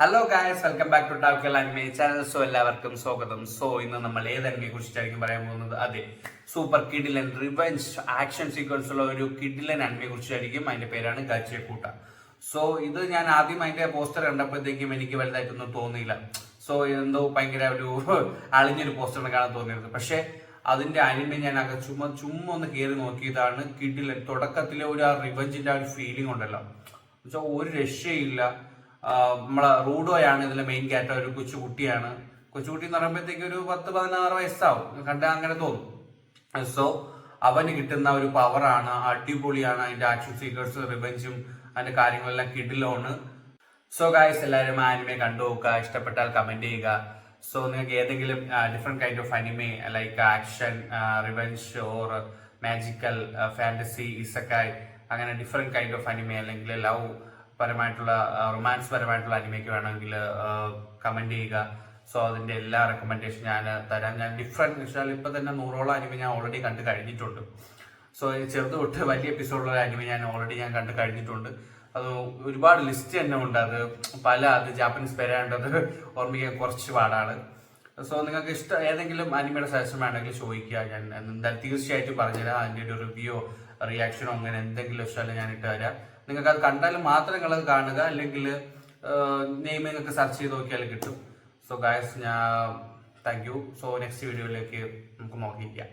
Hello guys, welcome back to tackle anime channel. So എല്ലാവർക്കും സ്വാഗതം. So ഇന്ന് നമ്മൾ ഏത് അനിമയെ കുറിച്ചിട്ടായിരിക്കും പറയാൻ പോകുന്നത്? അതെ, സൂപ്പർ കിഡിലൻ റിവെഞ്ച് ആക്ഷൻ സീക്വൻസ് ഉള്ള ഒരു കിഡിലൻ അനിമയെ കുറിച്ചായിരിക്കും. അതിന്റെ പേരാണ് ഗാച്ചിയക്കൂട്ട. സോ ഇത് ഞാൻ ആദ്യം അതിന്റെ പോസ്റ്റർ കണ്ടപ്പോഴത്തേക്കും എനിക്ക് വലുതായിട്ടൊന്നും തോന്നിയില്ല. സോ എന്തോ ഭയങ്കര ഒരു അളിഞ്ഞൊരു പോസ്റ്ററിനെ കാണാൻ തോന്നിയത്. പക്ഷെ അതിന്റെ അനിമ ഞാൻ ചുമ്മാ ഒന്ന് കയറി നോക്കിയതാണ്. കിഡിലൻ തുടക്കത്തിലെ ഒരു ആ റിവെഞ്ചിന്റെ ആ ഒരു ഫീലിംഗ് ഉണ്ടല്ലോ, ഒരു രക്ഷയില്ല. നമ്മളെ റൂഡോയാണ് ഇതിലെ മെയിൻ ക്യാരക്ടർ. ഒരു കൊച്ചുകുട്ടിയാണ്. കൊച്ചുകുട്ടി എന്ന് പറയുമ്പോഴത്തേക്ക് ഒരു 10-16 വയസ്സാവും, കണ്ടാൽ അങ്ങനെ തോന്നും. സോ അവന് കിട്ടുന്ന ഒരു പവറാണ്, അടിപൊളിയാണ്. അതിന്റെ ആക്ഷൻ സീക്വൻസ്, റിവെഞ്ചും അതിന്റെ കാര്യങ്ങളെല്ലാം കിഡിലാണ്. സോ ഗായ്സ്, എല്ലാവരും ആനിമെ കണ്ടു നോക്കുക. ഇഷ്ടപ്പെട്ടാൽ കമന്റ് ചെയ്യുക. സോ നിങ്ങൾക്ക് ഏതെങ്കിലും different kind of anime like action, revenge or magical, fantasy, isekai, അങ്ങനെ ഡിഫറെന്റ് കൈൻഡ് ഓഫ് അനിമെ അല്ലെങ്കിൽ ലവ് പരമായിട്ടുള്ള, റൊമാൻസ് പരമായിട്ടുള്ള അനിമയ്ക്ക് വേണമെങ്കിൽ കമന്റ് ചെയ്യുക. സോ അതിന്റെ എല്ലാ റെക്കമെൻഡേഷൻ ഞാൻ തരാം. ഞാൻ ഡിഫറെന്റ് വെച്ചാൽ ഇപ്പൊ തന്നെ 100ഓളം അനിമ ഞാൻ ഓൾറെഡി കണ്ടു കഴിഞ്ഞിട്ടുണ്ട്. സോ ചെറുത് തൊട്ട് വലിയ എപ്പിസോഡുള്ള അനിമ ഞാൻ കണ്ടു കഴിഞ്ഞിട്ടുണ്ട്. അത് ഒരുപാട് ലിസ്റ്റ് തന്നെ ഉണ്ട്. അത് ജാപ്പനീസ് പേരാണ്ടത് ഓർമ്മിക്കാൻ കുറച്ച് പാടാണ്. സോ നിങ്ങൾക്ക് ഏതെങ്കിലും അനിമയുടെ സജഷൻ വേണമെങ്കിൽ ചോദിക്കുക. ഞാൻ എന്തായാലും തീർച്ചയായിട്ടും പറഞ്ഞുതരാം. അതിൻ്റെ ഒരു റിവ്യൂ, റിയാക്ഷനോ അങ്ങനെ എന്തെങ്കിലും വെച്ചാൽ ഞാൻ ഇട്ട് തരാം. നിങ്ങൾക്ക് അത് കണ്ടാലും മാത്രം നിങ്ങളത് കാണുക, അല്ലെങ്കിൽ നെയിം നിങ്ങൾക്ക് സെർച്ച് ചെയ്ത് നോക്കിയാൽ കിട്ടും. So guys, thank you. So next വീഡിയോയിലേക്ക് നമുക്ക് നോക്കിയിരിക്കാം.